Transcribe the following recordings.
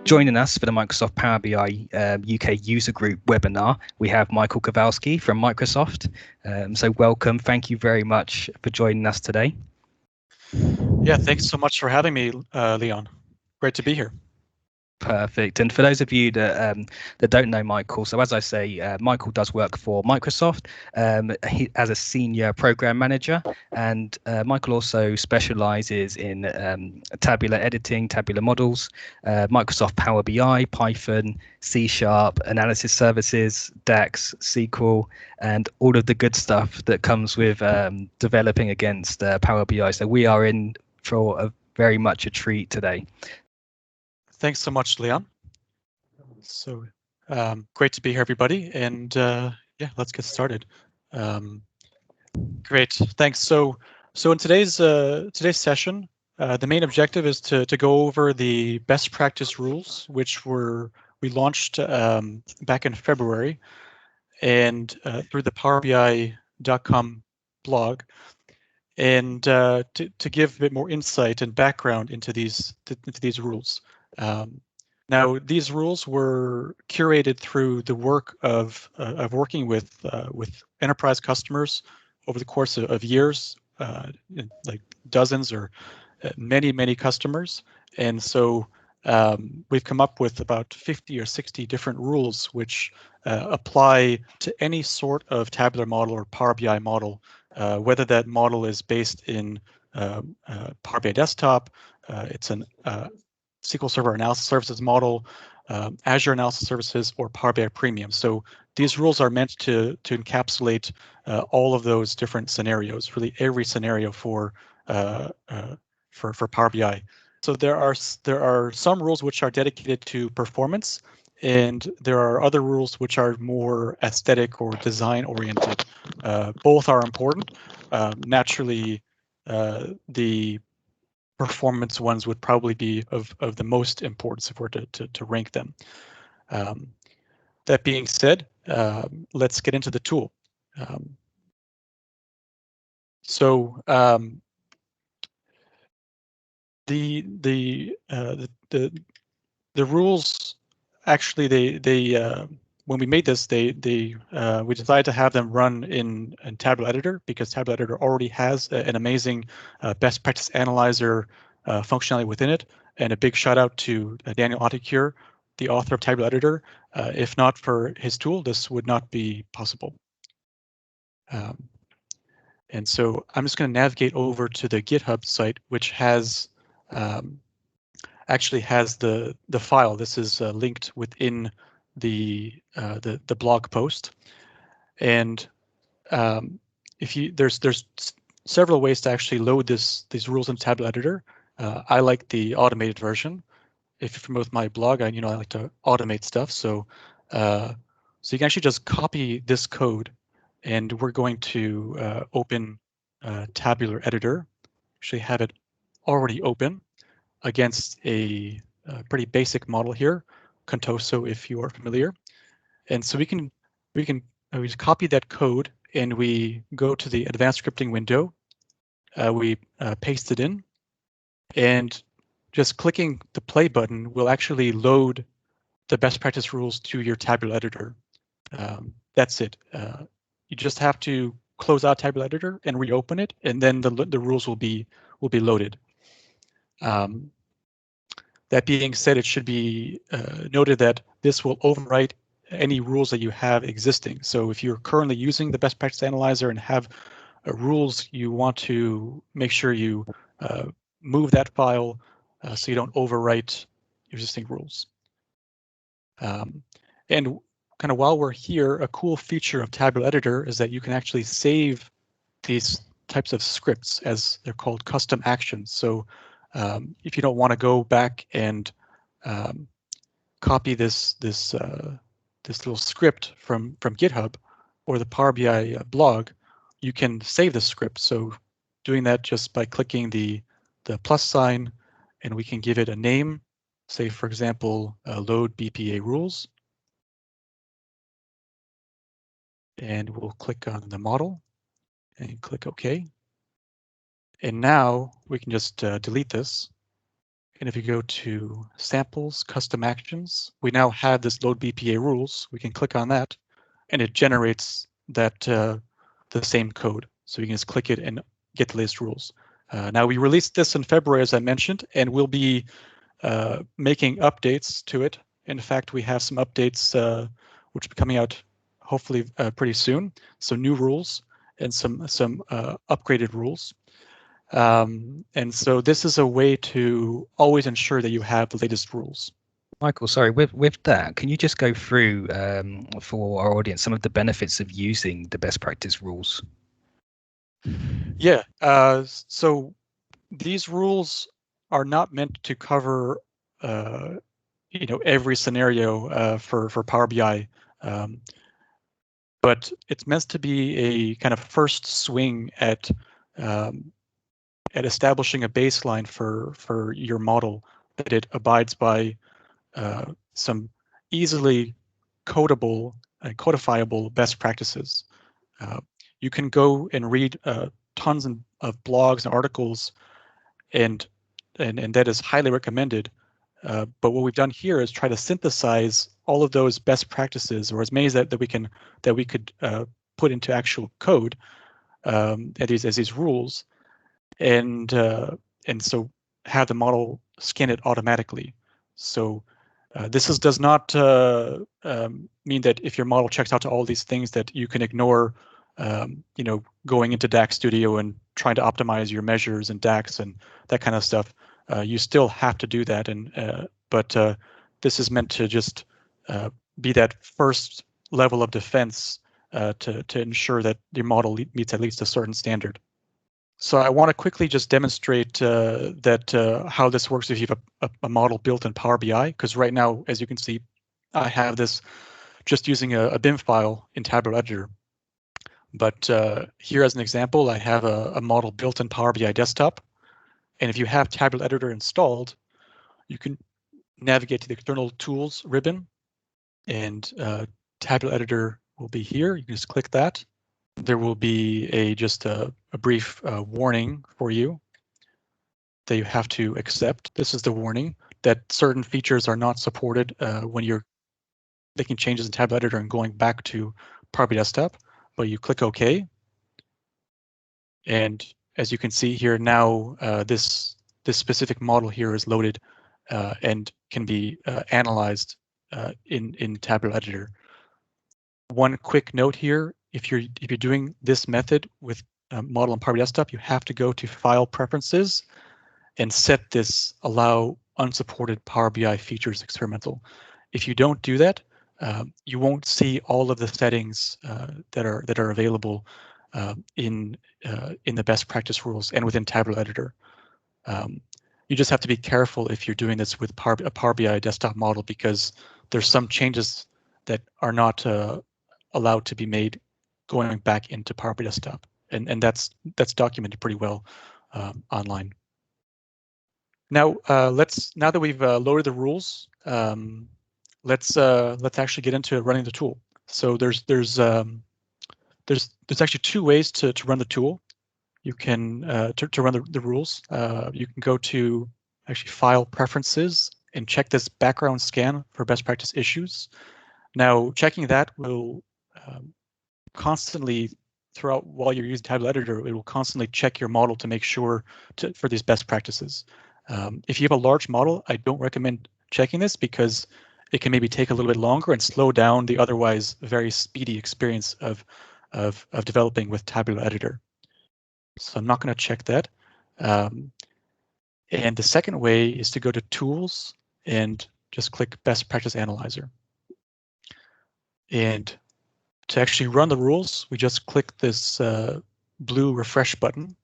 Joining us for the Microsoft Power BI UK User Group webinar, we have Michael Kovalsky from Microsoft. So welcome. Thank you very much for joining us today. Yeah, thanks so much for having me, Leon. Great to be here. Perfect. And for those of you that don't know Michael, so as I say, Michael does work for Microsoft as a senior program manager, and Michael also specializes in tabular editing, tabular models, Microsoft Power BI, Python, C#, analysis services, DAX, SQL, and all of the good stuff that comes with developing against Power BI. So we are in for very much a treat today. Thanks so much, Leon. So great to be here, everybody. And yeah, let's get started. Great, thanks. So in today's session, the main objective is to go over the best practice rules, which we launched back in February, and through the PowerBI.com blog, and to give a bit more insight and background into these rules. Now, these rules were curated through the work of working with enterprise customers over the course of years, like dozens or many customers, and so we've come up with about 50 or 60 different rules which apply to any sort of tabular model or Power BI model, whether that model is based in Power BI Desktop, it's an SQL Server Analysis Services model, Azure Analysis Services, or Power BI Premium. So these rules are meant to encapsulate all of those different scenarios, really every scenario for Power BI. So there are some rules which are dedicated to performance, and there are other rules which are more aesthetic or design oriented. Both are important. Naturally, the performance ones would probably be of the most importance if we're to rank them. That being said, let's get into the tool. The rules, actually, they when we made this, we decided to have them run in Tabular Editor, because Tabular Editor already has an amazing best practice analyzer functionality within it. And a big shout out to Daniel Otticure, the author of Tabular Editor. If not for his tool, this would not be possible. And so I'm just going to navigate over to the GitHub site, which has actually has the file. This is linked within the blog post, and there's several ways to actually load these rules in Tabular Editor. I like the automated version. If you're familiar with my blog, I like to automate stuff. So you can actually just copy this code, and we're going to open Tabular Editor. Actually have it already open against a pretty basic model here, Contoso, if you are familiar. And so we just copy that code, and we go to the advanced scripting window. We paste it in, and just clicking the play button will actually load the best practice rules to your Tabular Editor. That's it. You just have to close out Tabular Editor and reopen it, and then the rules will be loaded. That being said, it should be noted that this will overwrite any rules that you have existing. So if you're currently using the best practice analyzer and have rules, you want to make sure you move that file so you don't overwrite existing rules. And kind of while we're here, a cool feature of Tabular Editor is that you can actually save these types of scripts, as they're called custom actions. So if you don't want to go back and copy this little script from GitHub or the Power BI blog, you can save the script. So doing that just by clicking the plus sign, and we can give it a name. Say, for example, load BPA rules. And we'll click on the model and click OK. And now we can just delete this, And if you go to samples, custom actions, we now have this load BPA rules. We can click on that and it generates that the same code. So you can just click it and get the latest rules. Now we released this in February, as I mentioned, and we'll be making updates to it. In fact, we have some updates which will be coming out hopefully pretty soon. So new rules and some upgraded rules. And so this is a way to always ensure that you have the latest rules. Michael, sorry, with that, can you just go through for our audience some of the benefits of using the best practice rules? Yeah, so these rules are not meant to cover every scenario for Power BI, but it's meant to be a kind of first swing at establishing a baseline for your model that it abides by some easily codable and codifiable best practices. You can go and read tons of blogs and articles, and that is highly recommended. But what we've done here is try to synthesize all of those best practices, or as many as that we could put into actual code as these rules, and so have the model scan it automatically. So this does not mean that if your model checks out to all these things that you can ignore, going into DAX Studio and trying to optimize your measures and DAX and that kind of stuff. You still have to do that, but this is meant to just be that first level of defense to ensure that your model meets at least a certain standard. So I want to quickly just demonstrate how this works if you have a model built in Power BI, because right now, as you can see, I have this just using a BIM file in Tabular Editor. But here as an example, I have a model built in Power BI Desktop. And if you have Tabular Editor installed, you can navigate to the External Tools ribbon, and Tabular Editor will be here. You can just click that. There will be just a brief warning for you that you have to accept. This is the warning that certain features are not supported when you're making changes in Tabular Editor and going back to Power BI Desktop, but you click OK. And as you can see here now, this specific model here is loaded and can be analyzed in Tabular Editor. One quick note here: if you're doing this method with model on Power BI Desktop, you have to go to File Preferences and set this Allow Unsupported Power BI Features Experimental. If you don't do that, you won't see all of the settings that are available in the best practice rules and within Tabular Editor. You just have to be careful if you're doing this with a Power BI desktop model, because there's some changes that are not allowed to be made going back into Power BI Desktop, and that's documented pretty well online. Now now that we've loaded the rules, let's actually get into running the tool. So there's actually two ways to run the tool. You can to run the rules. You can go to actually File Preferences and check this background scan for best practice issues. Now, checking that will constantly, throughout while you're using Tabular Editor, it will constantly check your model to make sure for these best practices. If you have a large model, I don't recommend checking this because it can maybe take a little bit longer and slow down the otherwise very speedy experience of developing with Tabular Editor. So I'm not going to check that. And the second way is to go to Tools and just click Best Practice Analyzer. And to actually run the rules, we just click this blue refresh button.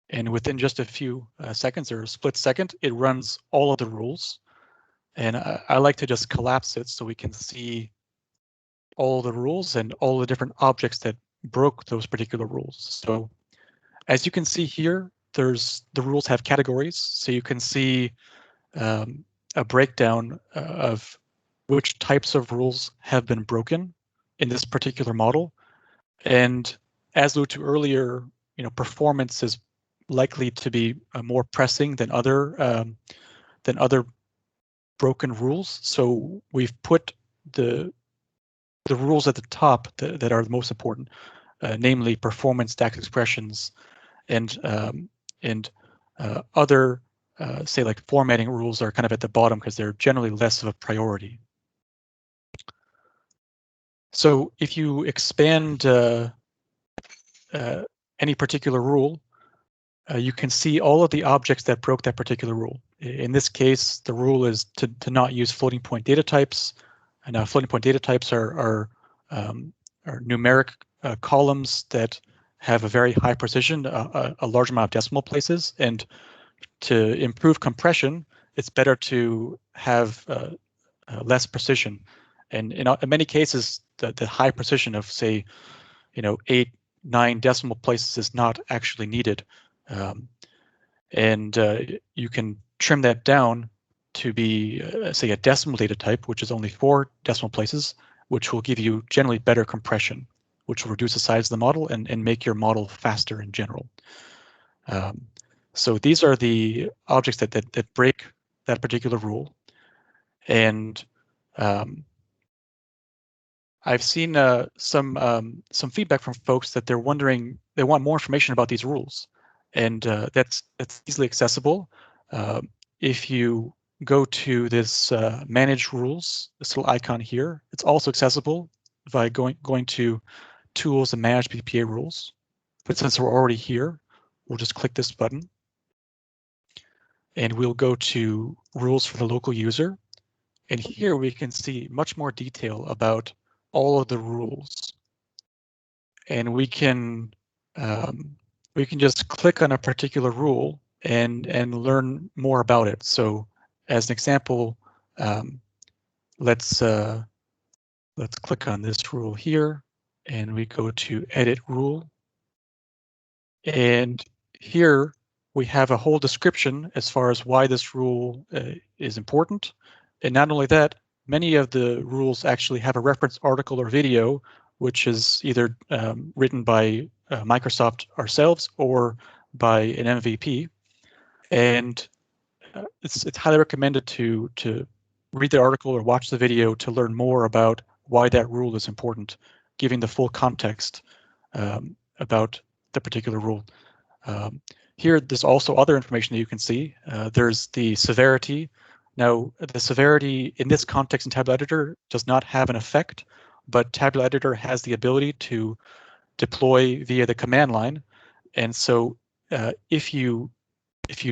And within just a few seconds or a split second, it runs all of the rules. And I like to just collapse it so we can see all the rules and all the different objects that broke those particular rules. So as you can see here, the rules have categories, so you can see a breakdown of which types of rules have been broken in this particular model. And as alluded to earlier, performance is likely to be more pressing than other than other broken rules. So we've put the rules at the top that are the most important, namely performance DAX expressions and other say like formatting rules are kind of at the bottom because they're generally less of a priority. So if you expand any particular rule, you can see all of the objects that broke that particular rule. In this case, the rule is to not use floating point data types. And now floating point data types are numeric columns that have a very high precision, a large amount of decimal places. And to improve compression, it's better to have less precision. And in many cases, the high precision of, say, 8, 9 decimal places is not actually needed. And you can trim that down to be, say, a decimal data type, which is only 4 decimal places, which will give you generally better compression, which will reduce the size of the model and make your model faster in general. So these are the objects that break that particular rule. And I've seen some feedback from folks that they're wondering, they want more information about these rules. And that's easily accessible. If you go to this manage rules, this little icon here, it's also accessible by going to tools and manage PPA rules. But since we're already here, we'll just click this button. And we'll go to rules for the local user. And here we can see much more detail about all of the rules. And we can just click on a particular rule and learn more about it. So as an example, let's click on this rule here, and we go to edit rule. And here we have a whole description as far as why this rule is important. And not only that, many of the rules actually have a reference article or video, which is either written by Microsoft ourselves or by an MVP. And it's highly recommended to read the article or watch the video to learn more about why that rule is important, giving the full context about the particular rule. Here, there's also other information that you can see. There's the severity. Now, the severity in this context in Tabular Editor does not have an effect, but Tabular Editor has the ability to deploy via the command line. And so if you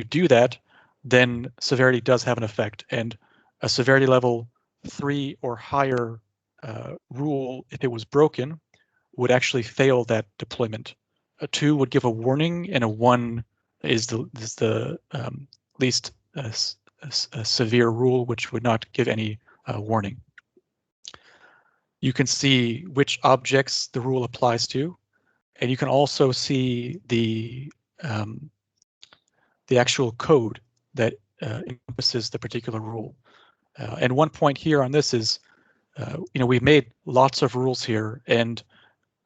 do that, then severity does have an effect. And a severity level 3 or higher rule, if it was broken, would actually fail that deployment. A 2 would give a warning, and a 1 is the least severe rule, which would not give any warning. You can see which objects the rule applies to, and you can also see the actual code that encompasses the particular rule. And one point here on this is, we've made lots of rules here, and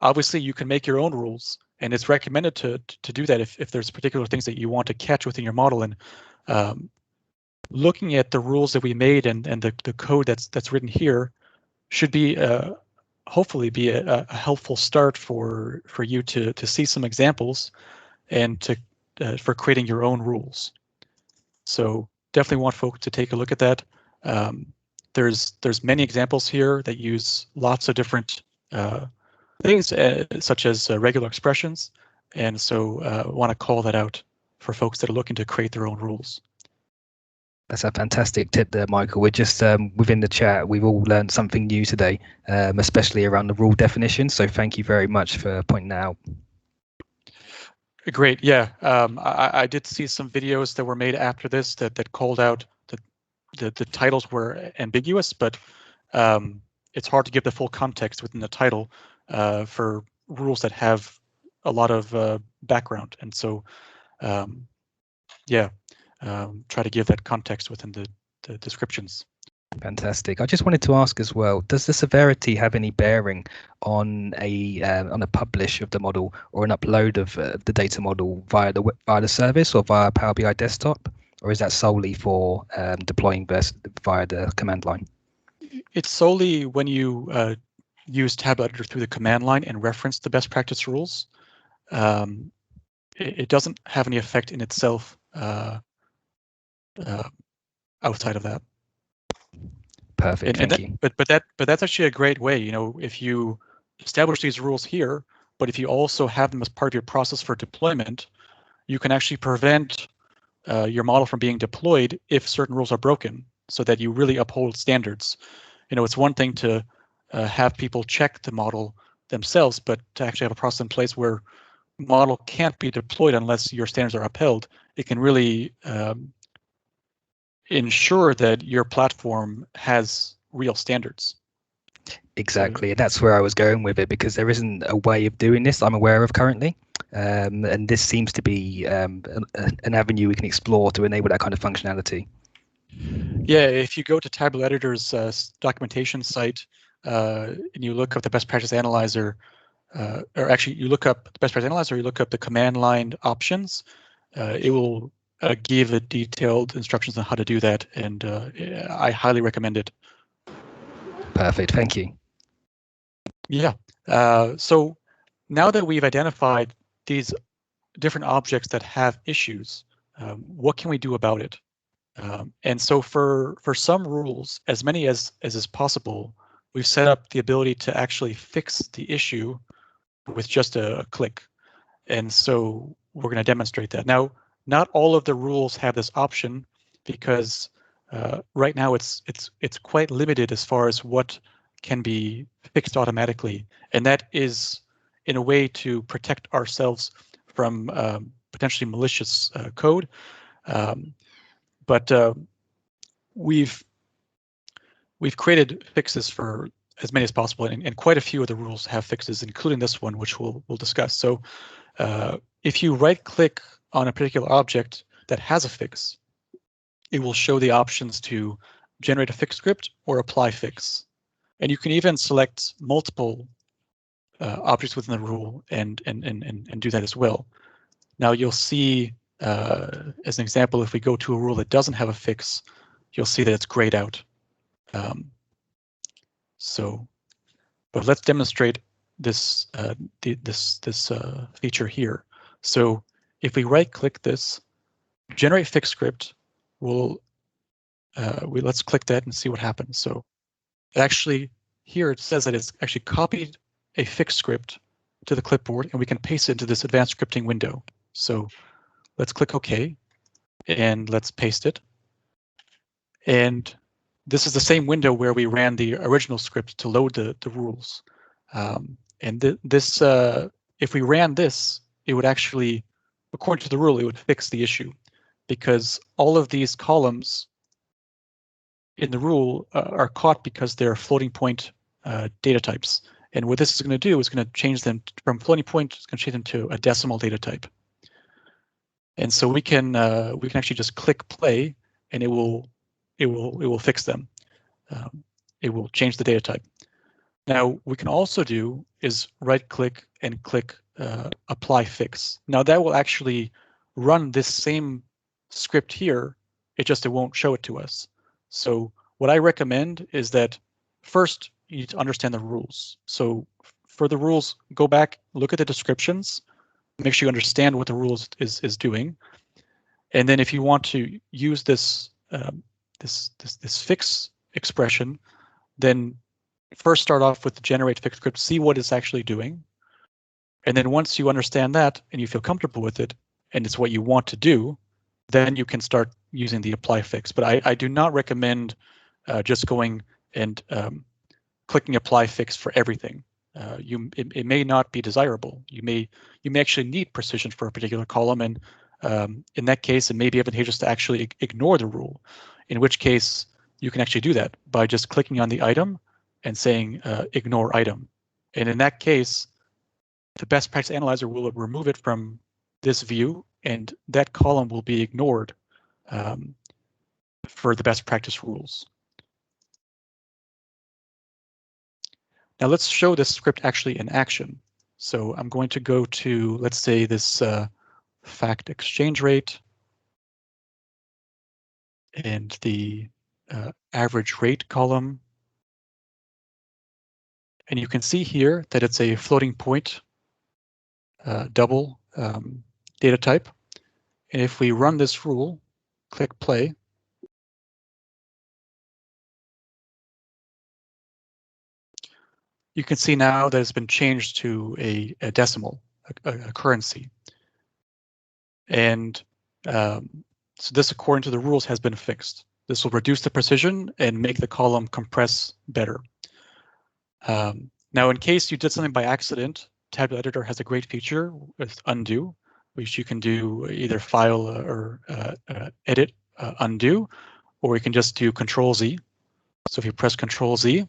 obviously you can make your own rules, and it's recommended to do that if there's particular things that you want to catch within your model. And looking at the rules that we made and the code that's written here should be hopefully be a helpful start for you to see some examples and for creating your own rules. So definitely want folks to take a look at that. There's many examples here that use lots of different things such as regular expressions, and so want to call that out for folks that are looking to create their own rules. That's a fantastic tip there, Michael. We're just within the chat, we've all learned something new today, especially around the rule definition. So thank you very much for pointing that out. Great. Yeah, I did see some videos that were made after this that called out the titles were ambiguous, but it's hard to give the full context within the title for rules that have a lot of background. And so, yeah, try to give that context within the descriptions. Fantastic. I just wanted to ask as well, does the severity have any bearing on a publish of the model or an upload of the data model via the service or via Power BI desktop? or is that solely for deploying via the command line? It's solely when you use Tableau Editor through the command line and reference the best practice rules. It doesn't have any effect in itself outside of that. Perfect, thank you. But that's actually a great way. You know, if you establish these rules here, but if you also have them as part of your process for deployment, you can actually prevent your model from being deployed if certain rules are broken, so that you really uphold standards. You know, it's one thing to have people check the model themselves, but to actually have a process in place where model can't be deployed unless your standards are upheld, it can really ensure that your platform has real standards. Exactly, that's where I was going with it, because there isn't a way of doing this I'm aware of currently, and this seems to be an avenue we can explore to enable that kind of functionality. Yeah, if you go to Tableau Editor's documentation site and you look up the best practice analyzer, or actually you look up the best practice analyzer, you look up the command line options, it will give detailed instructions on how to do that, and I highly recommend it. Perfect, thank you. Yeah, so now that we've identified these different objects that have issues, what can we do about it? And so for some rules, as many as is possible, we've set up the ability to actually fix the issue with just a click. And so we're going to demonstrate that. Now, not all of the rules have this option, because right now it's quite limited as far as what can be fixed automatically, and that is in a way to protect ourselves from potentially malicious code. But we've created fixes for as many as possible, and quite a few of the rules have fixes, including this one, which we'll discuss. So if you right-click on a particular object that has a fix, it will show the options to generate a fix script or apply fix. And you can even select multiple objects within the rule and do that as well. Now you'll see, as an example, if we go to a rule that doesn't have a fix, you'll see that it's grayed out. But let's demonstrate this this feature here. So if we right-click this, generate fix script, let's click that and see what happens. So actually here it says that it's actually copied a fix script to the clipboard, and we can paste it into this advanced scripting window. So let's click OK, and let's paste it. And this is the same window where we ran the original script to load the rules. If we ran this, it would actually, according to the rule, it would fix the issue, because all of these columns in the rule are caught because they're floating point data types. And what this is going to do is going to change them from floating point, it's going to change them to a decimal data type. And so we can actually just click play, and it will fix them. It will change the data type. Now, we can also do is right-click and click apply fix. Now that will actually run this same script here, it won't show it to us. So what I recommend is that first you need to understand the rules. So for the rules, go back, look at the descriptions, make sure you understand what the rules is doing. And then if you want to use this this fix expression, then first start off with the generate fix script, see what it's actually doing. And then once you understand that and you feel comfortable with it and it's what you want to do, then you can start using the apply fix. But I do not recommend just going and clicking apply fix for everything. It may not be desirable. You may actually need precision for a particular column, and in that case, it may be advantageous to actually ignore the rule, in which case you can actually do that by just clicking on the item and saying ignore item. And in that case, the best practice analyzer will remove it from this view, and that column will be ignored for the best practice rules. Now let's show this script actually in action. So I'm going to go to, let's say, this fact exchange rate. and the average rate column. And you can see here that it's a floating point double data type. And if we run this rule, click play, you can see now that it's been changed to a decimal, a currency. And so this, according to the rules, has been fixed. This will reduce the precision and make the column compress better. Now, in case you did something by accident, Tabular Editor has a great feature with undo, which you can do either file or edit undo, or you can just do Control-Z. So if you press Control-Z,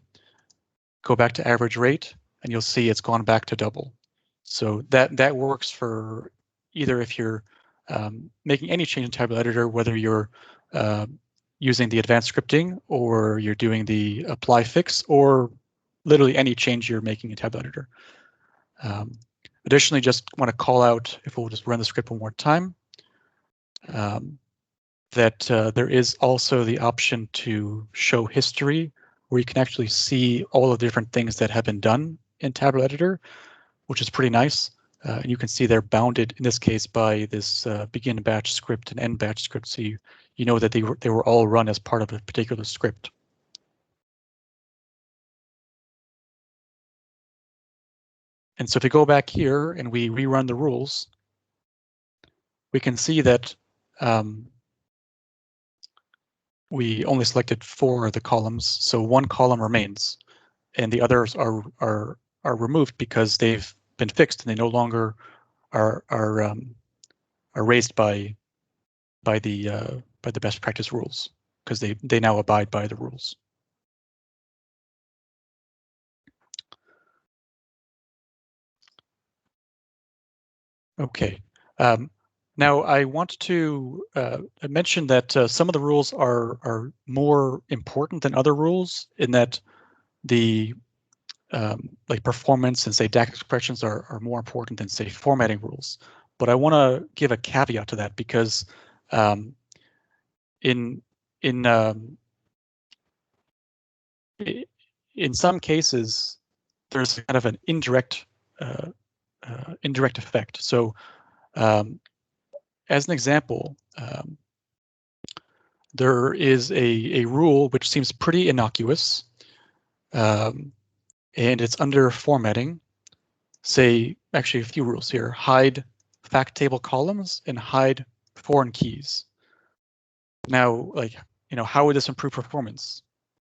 go back to average rate, and you'll see it's gone back to double. So that works for either if you're making any change in Tabular Editor, whether you're using the advanced scripting or you're doing the apply fix, or literally any change you're making in Tabular Editor. Additionally, just want to call out, if we'll just run the script one more time, that there is also the option to show history, where you can actually see all the different things that have been done in Tabular Editor, which is pretty nice. And you can see they're bounded in this case by this begin batch script and end batch script, so you know that they were all run as part of a particular script. And so if we go back here and we rerun the rules, we can see that we only selected 4 of the columns, so 1 column remains, and the others are removed because they've been fixed and they no longer are raised by the best practice rules, because they now abide by the rules. Okay. Now I want to mention that some of the rules are more important than other rules, in that the like performance and say DAX expressions are more important than say formatting rules. But I want to give a caveat to that, because in some cases there's kind of an indirect effect. So as an example, there is a rule which seems pretty innocuous, and it's under formatting. Say, actually a few rules here: hide fact table columns and hide foreign keys. Now, like, how would this improve performance?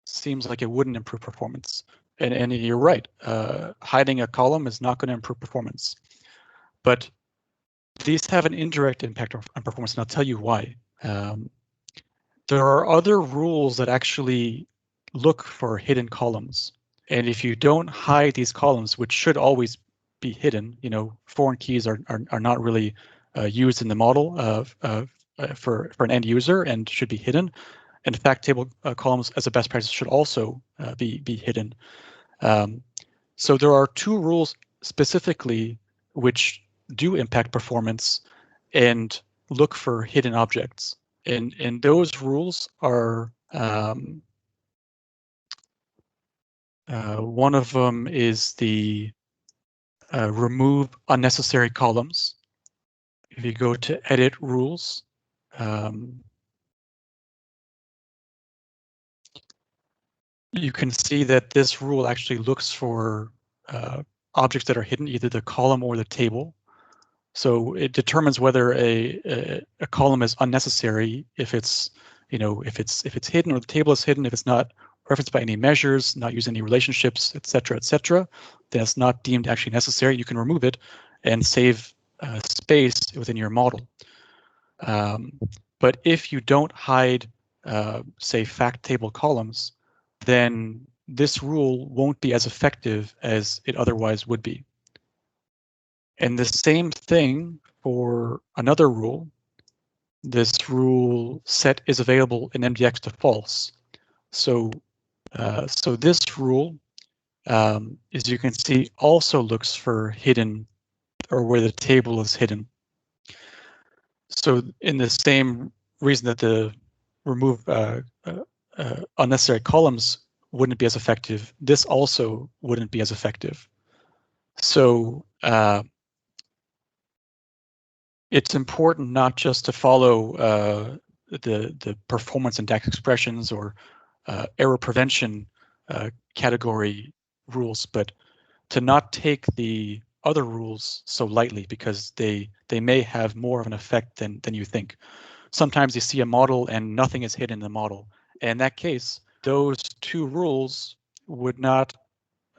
Seems like it wouldn't improve performance. And you're right, hiding a column is not going to improve performance. But these have an indirect impact on performance, and I'll tell you why. There are other rules that actually look for hidden columns. And if you don't hide these columns, which should always be hidden, foreign keys are not really used in the model for an end user and should be hidden. And fact table columns as a best practice should also be hidden. So there are 2 rules specifically which do impact performance and look for hidden objects. And those rules are, one of them is the remove unnecessary columns. If you go to edit rules, you can see that this rule actually looks for objects that are hidden, either the column or the table. So it determines whether a column is unnecessary if it's if it's hidden, or the table is hidden, if it's not referenced by any measures, not using any relationships, etc., then it's not deemed actually necessary. You can remove it and save space within your model. But if you don't hide, say, fact table columns, then this rule won't be as effective as it otherwise would be. And the same thing for another rule. This rule set is available in MDX to false. So this rule, as you can see, also looks for hidden, or where the table is hidden. So in the same reason that the remove unnecessary columns wouldn't be as effective, this also wouldn't be as effective. So it's important not just to follow the performance index expressions or error prevention category rules, but to not take the other rules so lightly, because they may have more of an effect than you think. Sometimes you see a model and nothing is hidden in the model. And in that case, those two rules would not,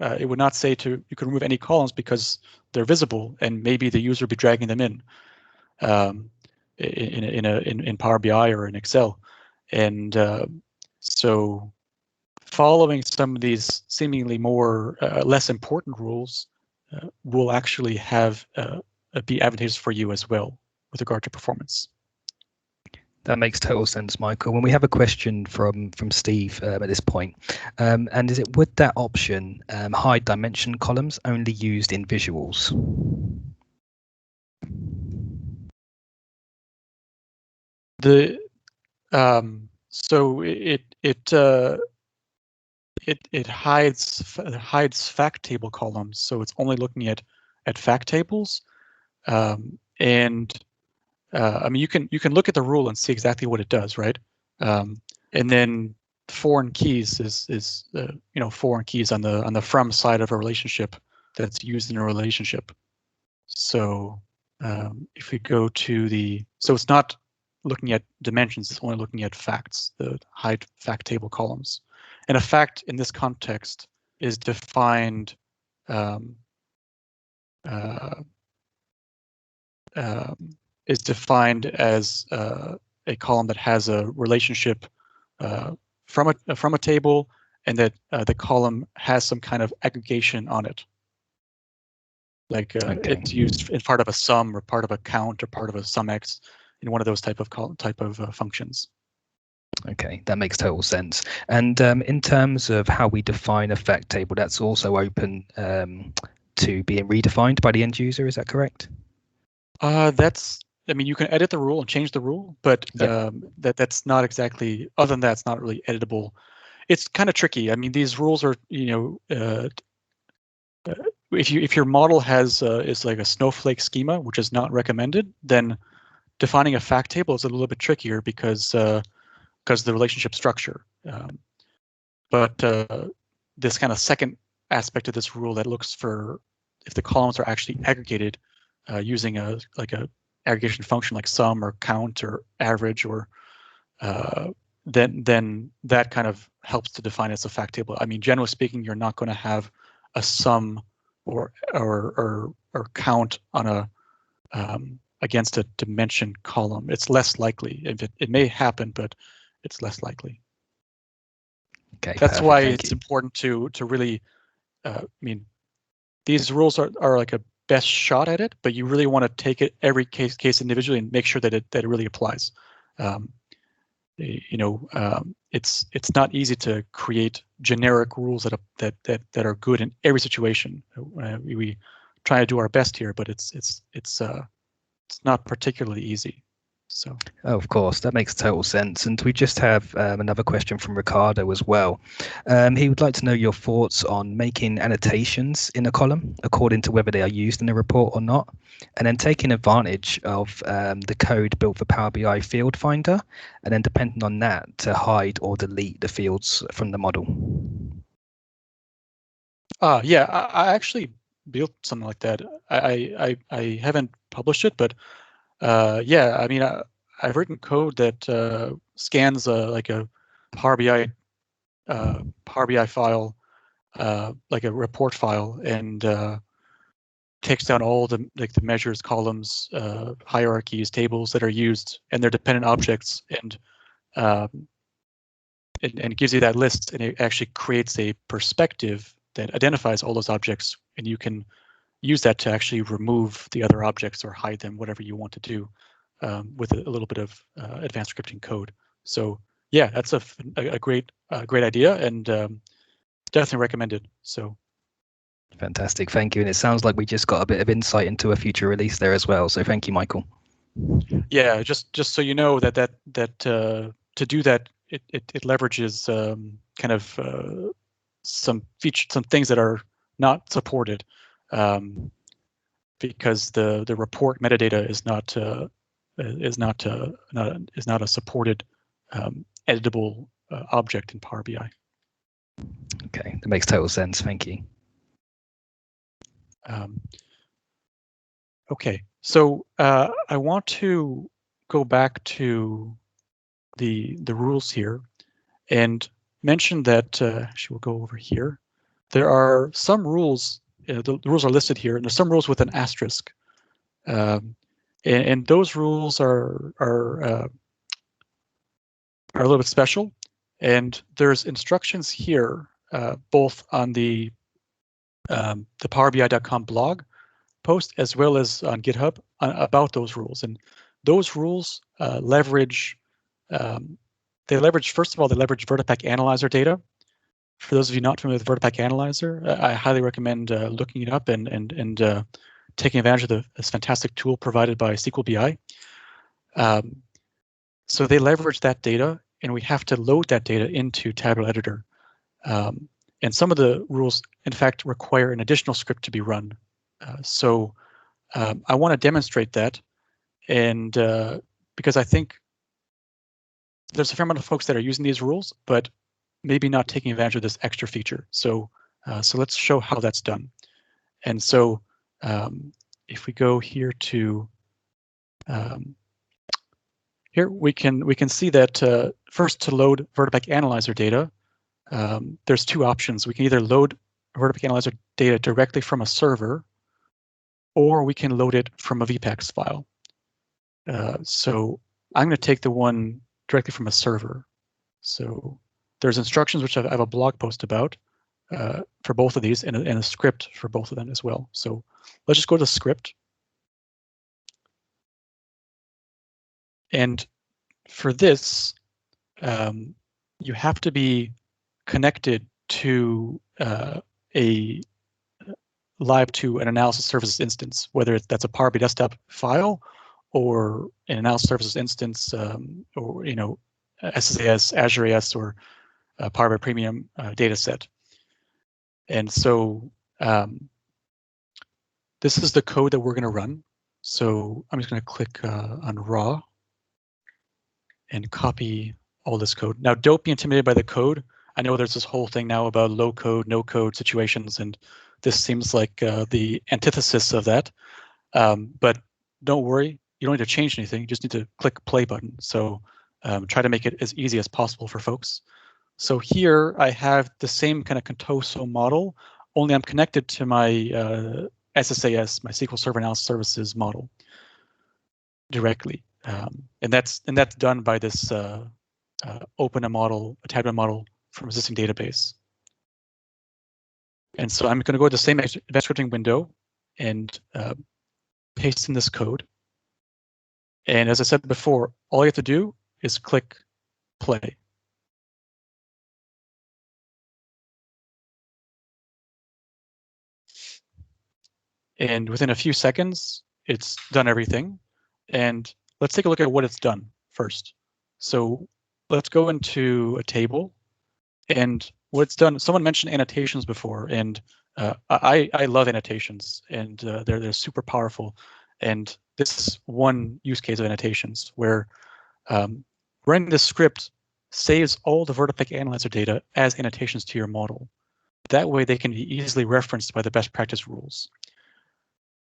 it would not say you can remove any columns because they're visible, and maybe the user would be dragging them in Power BI or in Excel. And so following some of these seemingly more less important rules will actually have be advantageous for you as well with regard to performance. That makes total sense, Michael. When we have a question from Steve at this point, and is it, would that option hide dimension columns only used in visuals? So it hides fact table columns, so it's only looking at fact tables, and I mean, you can look at the rule and see exactly what it does, right? And then foreign keys is foreign keys on the from side of a relationship that's used in a relationship. So if we go to so it's not looking at dimensions, it's only looking at facts, the hide fact table columns. And a fact in this context is defined as a column that has a relationship from a table, and that the column has some kind of aggregation on it. Like it's used in part of a sum or part of a count or part of a SumX in one of those type of functions. Okay, that makes total sense. And in terms of how we define a fact table, that's also open to being redefined by the end user. Is that correct? I mean, you can edit the rule and change the rule, but that's not exactly. Other than that, it's not really editable. It's kind of tricky. I mean, these rules are, if your model is like a snowflake schema, which is not recommended, then defining a fact table is a little bit trickier because of the relationship structure. But this kind of second aspect of this rule that looks for if the columns are actually aggregated using a aggregation function like sum or count or average, or then that kind of helps to define it as a fact table. I mean, generally speaking, you're not going to have a sum or count on a against a dimension column. It's less likely. It may happen, but it's less likely. Okay, that's perfect, why it's important to really. I mean, these rules are like a best shot at it, but you really want to take it every case individually and make sure that it really applies. It's not easy to create generic rules that are good in every situation. We try to do our best here, but it's not particularly easy. So. Oh, of course, that makes total sense. And we just have another question from Ricardo as well. He would like to know your thoughts on making annotations in a column according to whether they are used in a report or not, and then taking advantage of the code built for Power BI Field Finder, and then depending on that to hide or delete the fields from the model. Yeah, I actually built something like that. I haven't published it, but yeah, I mean, I've written code that scans like a Power BI file, like a report file, and takes down all the the measures, columns, hierarchies, tables that are used, and their dependent objects, and gives you that list, and it actually creates a perspective that identifies all those objects, and you can use that to actually remove the other objects or hide them, whatever you want to do, with a little bit of advanced scripting code. So yeah, that's a great idea, and definitely recommended. So fantastic, thank you. And it sounds like we just got a bit of insight into a future release there as well. So thank you, Michael. Yeah, just so you know that to do that, it leverages kind of some things that are not supported, because the report metadata is not a supported editable object in Power BI. Okay, that makes total sense. Thank you. Okay, so I want to go back to the rules here and mention that actually we'll go over here. There are some rules. The rules are listed here, and there's some rules with an asterisk, and those rules are a little bit special. And there's instructions here, both on the PowerBI.com blog post as well as on GitHub about those rules. And those rules leverage. First of all, they leverage Vertipack Analyzer data. For those of you not familiar with Vertipack Analyzer, I highly recommend looking it up and taking advantage of this fantastic tool provided by SQL BI. So they leverage that data, and we have to load that data into Tabular Editor. And some of the rules, in fact, require an additional script to be run. So I want to demonstrate that, and because I think there's a fair amount of folks that are using these rules, but maybe not taking advantage of this extra feature. So let's show how that's done. And so if we go here to here, we can see that first, to load Vertipack Analyzer data, there's two options. We can either load Vertipack Analyzer data directly from a server, or we can load it from a VPAX file. So I'm going to take the one directly from a server. So there's instructions, which I have a blog post about for both of these, and a script for both of them as well. So let's just go to the script. And for this, you have to be connected to live to an analysis services instance, whether that's a Power BI desktop file or an analysis services instance, or SSAS, Azure AS, or Power BI Premium data set. And so this is the code that we're going to run. So I'm just going to click on raw and copy all this code. Now, don't be intimidated by the code. I know there's this whole thing now about low code, no code situations, and this seems like the antithesis of that. But don't worry, you don't need to change anything. You just need to click play button. So try to make it as easy as possible for folks. So here I have the same kind of Contoso model, only I'm connected to my SSAS, my SQL Server Analysis Services model directly. And that's done by this open a tabular model from existing database. And so I'm going to go to the same event scripting window and paste in this code. And as I said before, all you have to do is click play. And within a few seconds, it's done everything. And let's take a look at what it's done first. So let's go into a table. And what it's done, someone mentioned annotations before, and I love annotations, and they're super powerful. And this is one use case of annotations where running this script saves all the Vertipack Analyzer data as annotations to your model. That way they can be easily referenced by the best practice rules.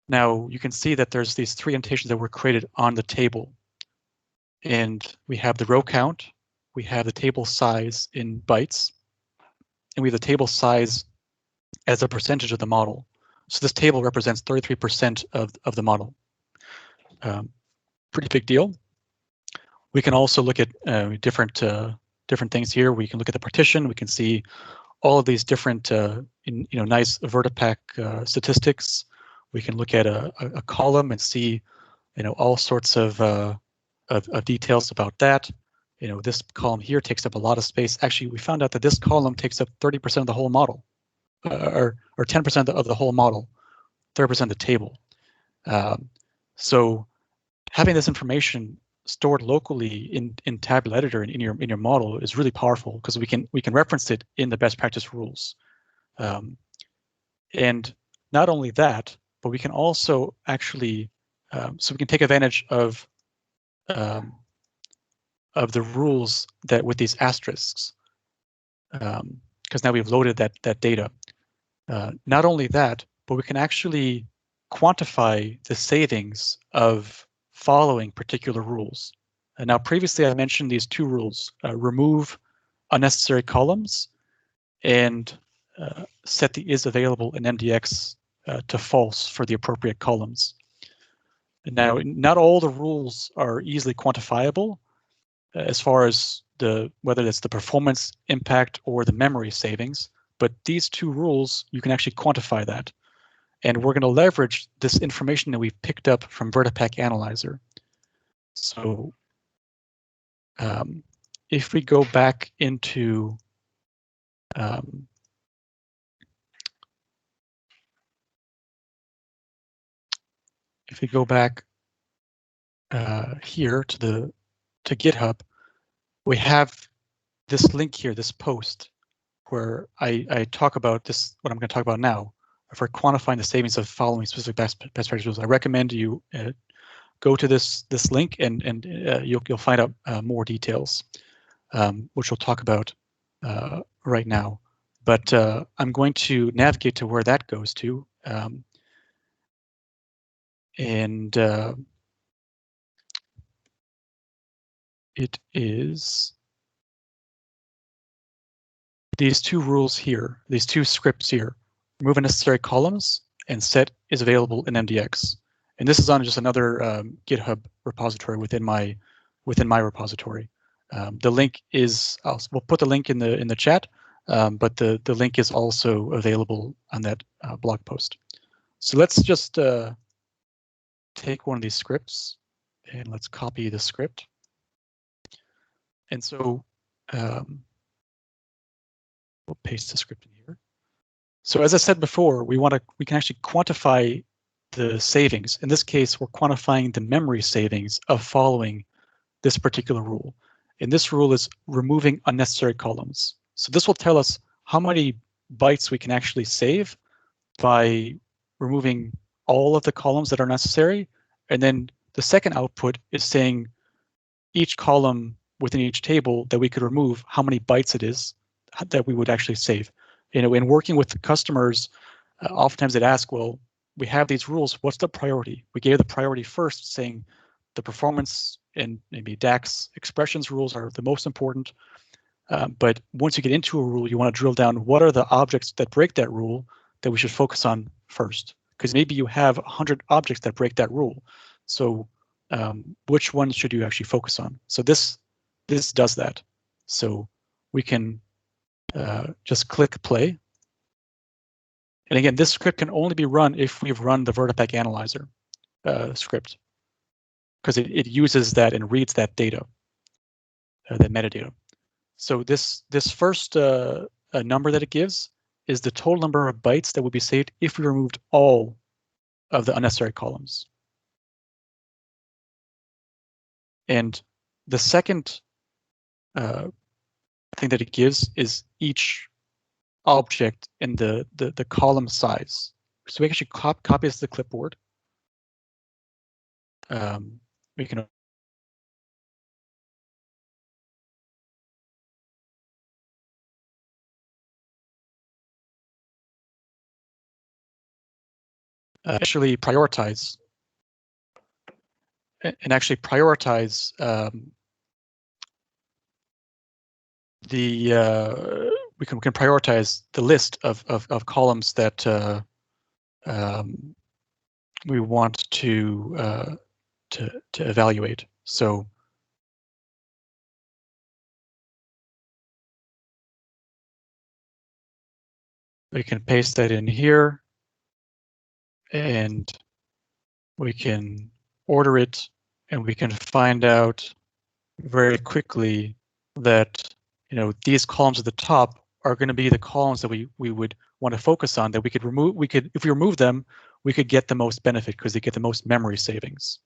Now you can see that there's these three annotations that were created on the table. And we have the row count, we have the table size in bytes, and we have the table size as a percentage of the model. So this table represents 33% of the model. Pretty big deal. We can also look at different things here. We can look at the partition. We can see all of these different nice Vertipack statistics. We can look at a column and see all sorts of details about that. This column here takes up a lot of space. Actually, we found out that this column takes up 30% of the whole model, or 10% of the whole model, 30% of the table. So having this information stored locally in Tabular Editor in your model is really powerful because we can reference it in the best practice rules. And not only that, but we can also actually so we can take advantage of the rules that with these asterisks, because now we've loaded that data. Not only that, but we can actually quantify the savings of following particular rules. And now previously I mentioned these two rules, remove unnecessary columns and set the is available in MDX to false for the appropriate columns. And now, not all the rules are easily quantifiable as far as whether it's the performance impact or the memory savings, but these two rules, you can actually quantify that. And we're going to leverage this information that we've picked up from Vertipack Analyzer. So if we go back into if we go back here to GitHub, we have this link here, this post, where I talk about this, what I'm going to talk about now, for quantifying the savings of following specific best practice rules. I recommend you go to this link and you'll find out more details, which we'll talk about right now. But I'm going to navigate to where that goes to, and it is these two rules here, these two scripts here: remove unnecessary columns and set is available in MDX. And this is on just another GitHub repository within my repository. The link is, we'll put the link in the chat, but the link is also available on that blog post. So let's just take one of these scripts and let's copy the script. And so we'll paste the script in here. So as I said before, we can actually quantify the savings. In this case, we're quantifying the memory savings of following this particular rule. And this rule is removing unnecessary columns. So this will tell us how many bytes we can actually save by removing all of the columns that are necessary. And then the second output is saying each column within each table that we could remove, how many bytes it is that we would actually save. You know, in working with the customers, oftentimes they'd ask, well, we have these rules, what's the priority? We gave the priority first, saying the performance and maybe DAX expressions rules are the most important. But once you get into a rule, you want to drill down what are the objects that break that rule that we should focus on first. Because maybe you have 100 objects that break that rule. So which ones should you actually focus on? So this does that. So we can just click play. And again, this script can only be run if we've run the Vertipack Analyzer script, because it uses that and reads that data, that metadata. So this first number that it gives is the total number of bytes that would be saved if we removed all of the unnecessary columns. And the second thing that it gives is each object in the column size. So we actually copy this to the clipboard. We can actually prioritize we can prioritize the list of columns that we want to evaluate. So we can paste that in here, and we can order it, and we can find out very quickly that, you know, these columns at the top are going to be the columns that we would want to focus on, that we could remove. If we remove them, we could get the most benefit because they get the most memory savings.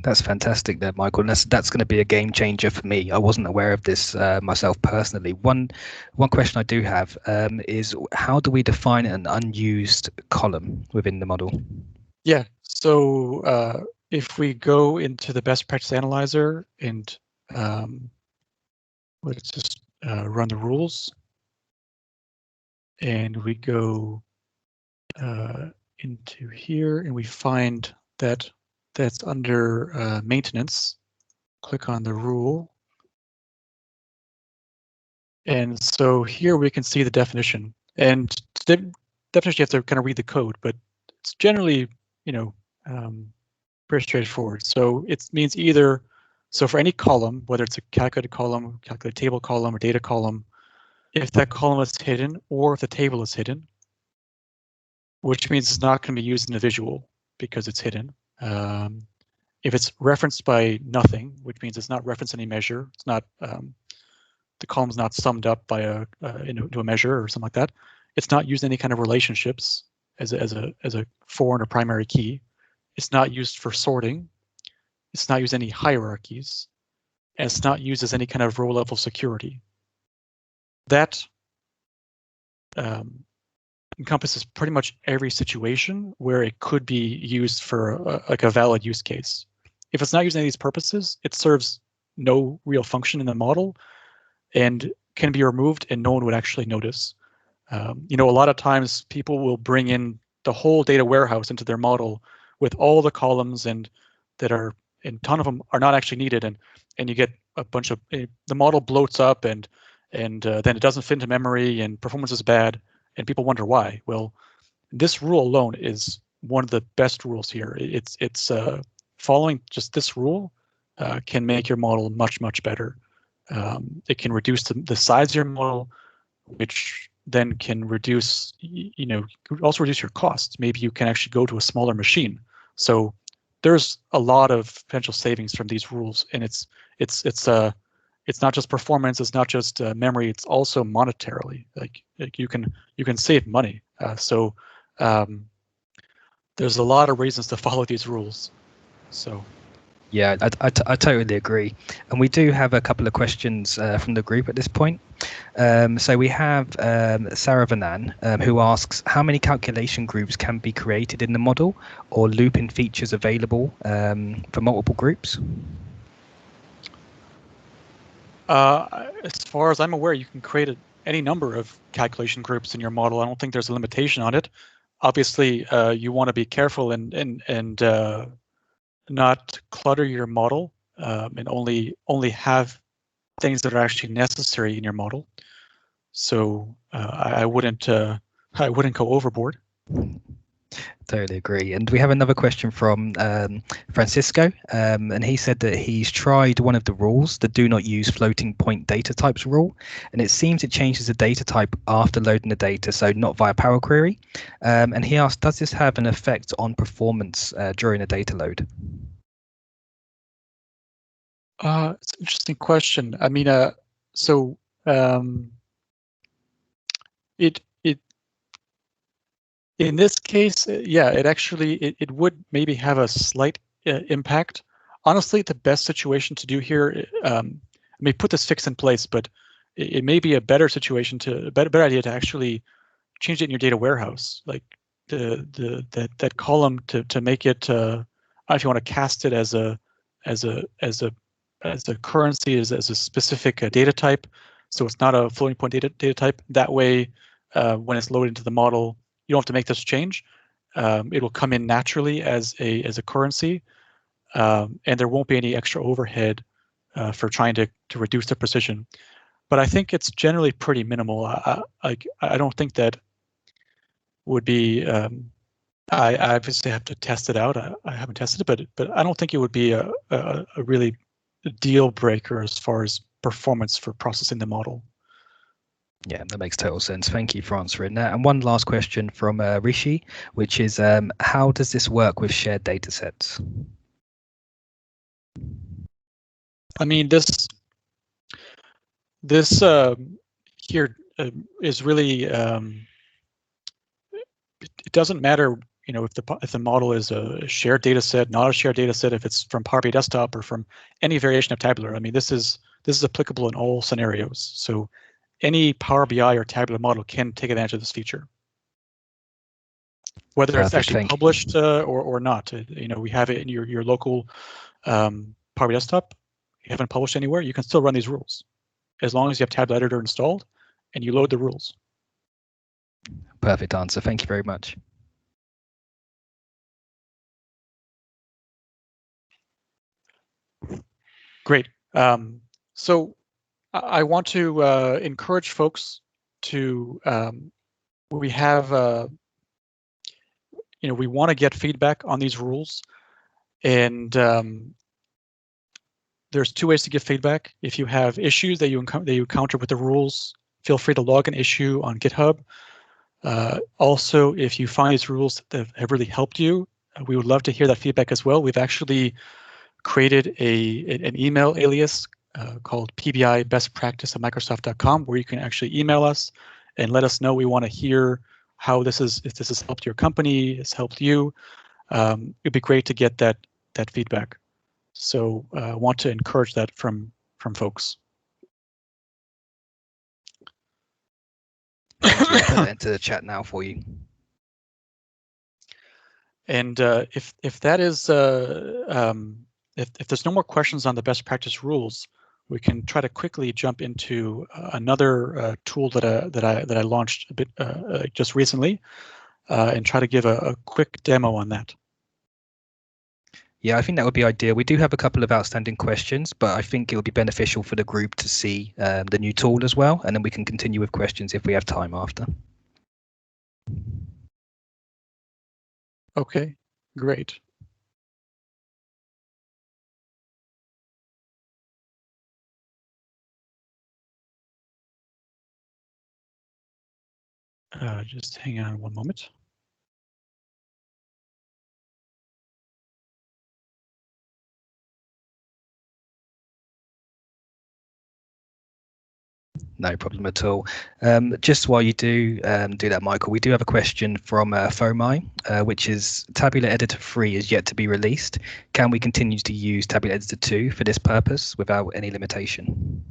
That's fantastic there, Michael. And that's going to be a game changer for me. I wasn't aware of this myself personally. One question I do have is how do we define an unused column within the model? Yeah, so if we go into the best practice analyzer and let's just run the rules, and we go into here and we find that that's under maintenance. Click on the rule. And so here we can see the definition. And the definition, you have to kind of read the code, but it's generally, pretty straightforward. So it means either, so for any column, whether it's a calculated column, calculated table column, or data column, if that column is hidden or if the table is hidden, which means it's not going to be used in a visual because it's hidden. If it's referenced by nothing, which means it's not referenced any measure, it's not the column's not summed up by into a measure or something like that. It's not used in any kind of relationships as a foreign or primary key. It's not used for sorting. It's not used in any hierarchies, and it's not used as any kind of row level security. That encompasses pretty much every situation where it could be used for like a valid use case. If it's not used in any of these purposes, it serves no real function in the model and can be removed and no one would actually notice. A lot of times people will bring in the whole data warehouse into their model with all the columns and a ton of them are not actually needed, and you get a bunch of the model bloats up and then it doesn't fit into memory and performance is bad and people wonder why. Well, this rule alone is one of the best rules here. It's following just this rule can make your model much better. It can reduce the size of your model, which then can reduce, also reduce your costs. Maybe you can actually go to a smaller machine. So there's a lot of potential savings from these rules, and it's not just performance, it's not just memory, it's also monetarily. Like you can save money. So there's a lot of reasons to follow these rules. So. Yeah, I totally agree. And we do have a couple of questions from the group at this point. So we have Sarah Vanan, who asks, how many calculation groups can be created in the model or looping features available for multiple groups? As far as I'm aware, you can create any number of calculation groups in your model. I don't think there's a limitation on it. Obviously, you want to be careful and not clutter your model and only have things that are actually necessary in your model. So I wouldn't go overboard. Totally agree. And we have another question from Francisco, and he said that he's tried one of the rules, the do not use floating point data types rule, and it seems it changes the data type after loading the data, so not via Power Query. And he asked, does this have an effect on performance during a data load? It's an interesting question. I mean, so it in this case, yeah, it actually it would maybe have a slight impact. Honestly, the best situation to do here, I may put this fix in place, but it may be a better situation better idea to actually change it in your data warehouse, like that column to make it. I don't know if you want to cast it as a currency, as a specific data type, so it's not a floating point data type. That way, when it's loaded into the model, you don't have to make this change. It will come in naturally as a currency, and there won't be any extra overhead for trying to reduce the precision. But I think it's generally pretty minimal. I don't think that would be. I obviously have to test it out. I haven't tested it, but I don't think it would be a really deal breaker as far as performance for processing the model. Yeah, that makes total sense. Thank you for answering that. And one last question from Rishi, which is, how does this work with shared data sets? I mean, this here is really, it doesn't matter, if the model is a shared data set, not a shared data set, if it's from Power BI Desktop or from any variation of Tabular. I mean, this is applicable in all scenarios. So any Power BI or Tabular model can take advantage of this feature, whether it's actually published or not. We have it in your local Power BI Desktop. You haven't published anywhere, you can still run these rules as long as you have Tabular Editor installed and you load the rules. Perfect answer. Thank you very much. Great. So I want to encourage folks to, we have, we want to get feedback on these rules, and there's two ways to give feedback. If you have issues that you encounter with the rules, feel free to log an issue on GitHub. Also, if you find these rules that have really helped you, we would love to hear that feedback as well. We've actually created an email alias called pbibestpractice@microsoft.com, where you can actually email us and let us know. We want to hear how if this has helped your company, has helped you. It'd be great to get that feedback. So I want to encourage that from folks. Thank you. I'll put that into the chat now for you. And if that is if there's no more questions on the best practice rules, we can try to quickly jump into another tool that I launched a bit just recently, and try to give a quick demo on that. Yeah, I think that would be ideal. We do have a couple of outstanding questions, but I think it would be beneficial for the group to see the new tool as well, and then we can continue with questions if we have time after. Okay, great. Just hang on one moment. No problem at all. Just while you do that, Michael, we do have a question from FOMI, which is Tabular Editor 3 is yet to be released. Can we continue to use Tabular Editor 2 for this purpose without any limitation?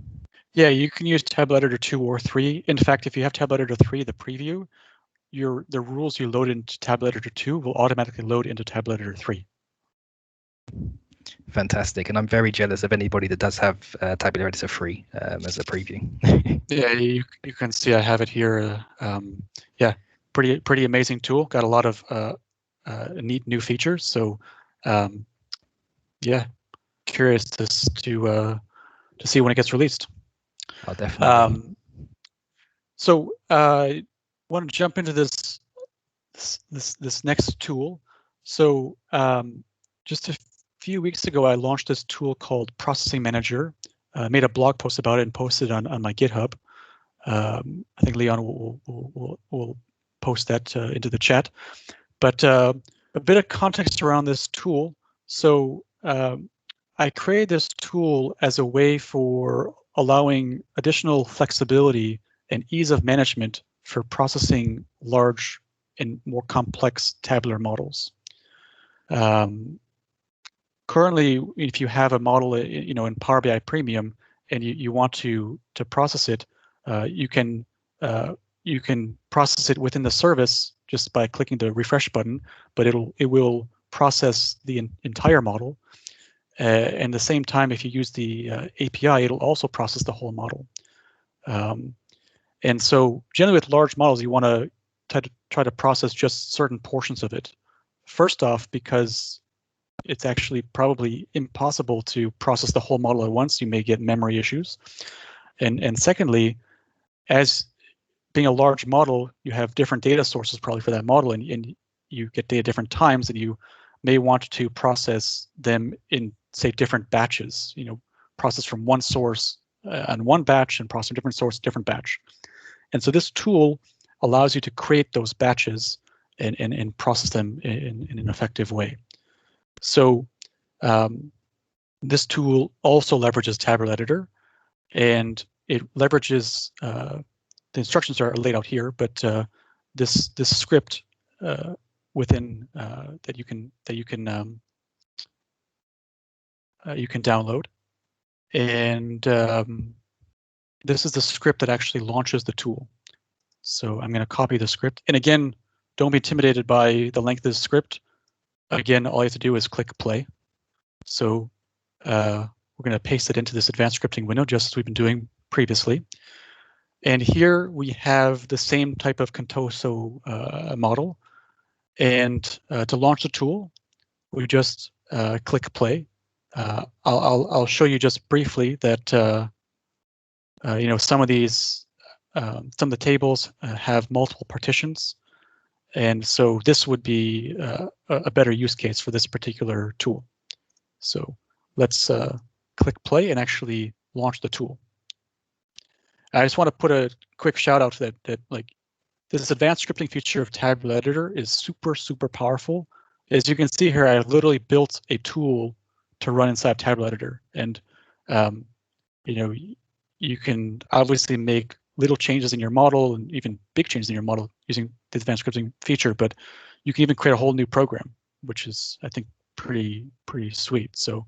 Yeah, you can use Tabular Editor 2 or 3. In fact, if you have Tabular Editor 3, the preview, the rules you load into Tabular Editor 2 will automatically load into Tabular Editor 3. Fantastic, and I'm very jealous of anybody that does have Tabular Editor 3 as a preview. Yeah, you can see I have it here. Yeah, pretty amazing tool. Got a lot of neat new features. So, yeah, curious to see when it gets released. Oh, definitely. So I want to jump into this next tool. So just a few weeks ago, I launched this tool called Processing Manager. Made a blog post about it and posted on my GitHub. I think Leon will post that into the chat. But a bit of context around this tool. So I created this tool as a way for allowing additional flexibility and ease of management for processing large and more complex tabular models. Currently, if you have a model, in Power BI Premium, and you want to process it, you can process it within the service just by clicking the refresh button, but it will process the entire model. And the same time, if you use the API, it'll also process the whole model. And so generally with large models, you want to try to process just certain portions of it. First off, because it's actually probably impossible to process the whole model at once. You may get memory issues. And secondly, as being a large model, you have different data sources probably for that model, and you get data at different times, and you may want to process them in, say, different batches, process from one source on one batch and process from different source, different batch. And so this tool allows you to create those batches and process them in an effective way. So this tool also leverages Tabular Editor, and it leverages, the instructions are laid out here, but this script within that you can download, and this is the script that actually launches the tool. So I'm going to copy the script, and again, don't be intimidated by the length of the script. Again, all you have to do is click play. So we're going to paste it into this advanced scripting window, just as we've been doing previously. And here we have the same type of Contoso model. And to launch the tool, we just click play. I'll show you just briefly that you know, some of the tables have multiple partitions, and so this would be a better use case for this particular tool. So let's click play and actually launch the tool. I just want to put a quick shout out to that like this advanced scripting feature of Tabular Editor is super powerful. As you can see here, I literally built a tool to run inside Tabular Editor, and you know, you can obviously make little changes in your model and even big changes in your model using the advanced scripting feature, but you can even create a whole new program, which is, I think, pretty sweet. So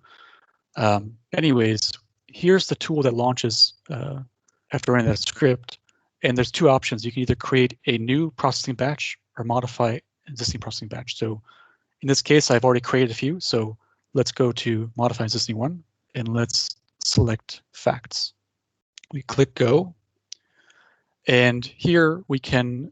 anyways, here's the tool that launches after running that script. And there's two options. You can either create a new processing batch or modify an existing processing batch. So in this case, I've already created a few. So let's go to modify existing one, and let's select facts. We click go. And here we can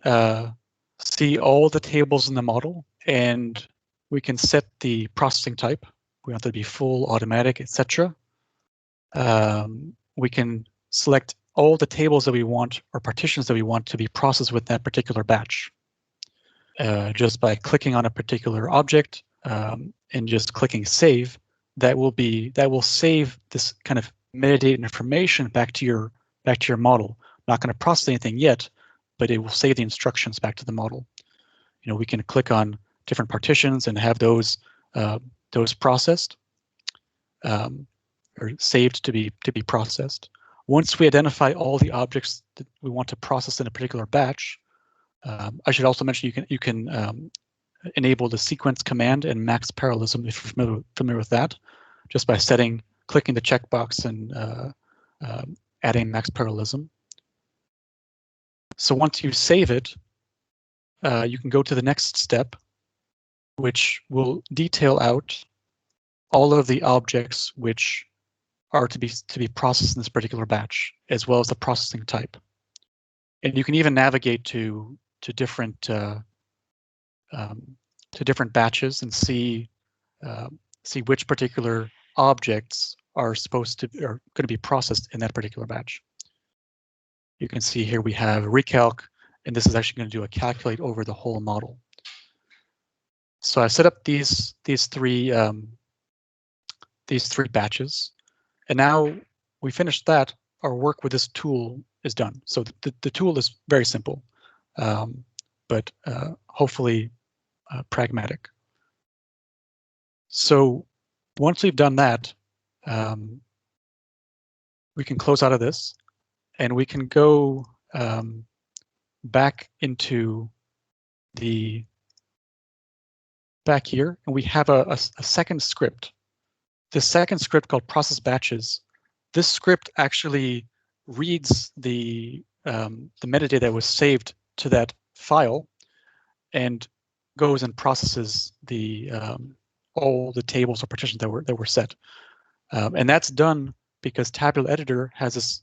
see all the tables in the model, and we can set the processing type. We want it to be full, automatic, etc. We can select all the tables that we want or partitions that we want to be processed with that particular batch. Just by clicking on a particular object and just clicking save, that will save this kind of metadata information back to your model. Not going to process anything yet, but it will save the instructions back to the model. You know, we can click on different partitions and have those processed or saved to be processed. Once we identify all the objects that we want to process in a particular batch, I should also mention you can enable the sequence command and max parallelism if you're familiar with that, just by clicking the checkbox and adding max parallelism. So once you save it, you can go to the next step, which will detail out all of the objects which are to be processed in this particular batch, as well as the processing type. And you can even navigate to different batches and see which particular objects are going to be processed in that particular batch. You can see here we have recalc, and this is actually going to do a calculate over the whole model. So I've set up these three batches, and now we finished that. Our work with this tool is done. So the tool is very simple, but hopefully pragmatic. So once we've done that, we can close out of this, and we can go back into back here, and we have a second script. The second script called process batches. This script actually reads the metadata that was saved to that file and goes and processes all the tables or partitions that were set. And that's done because Tabular Editor has this.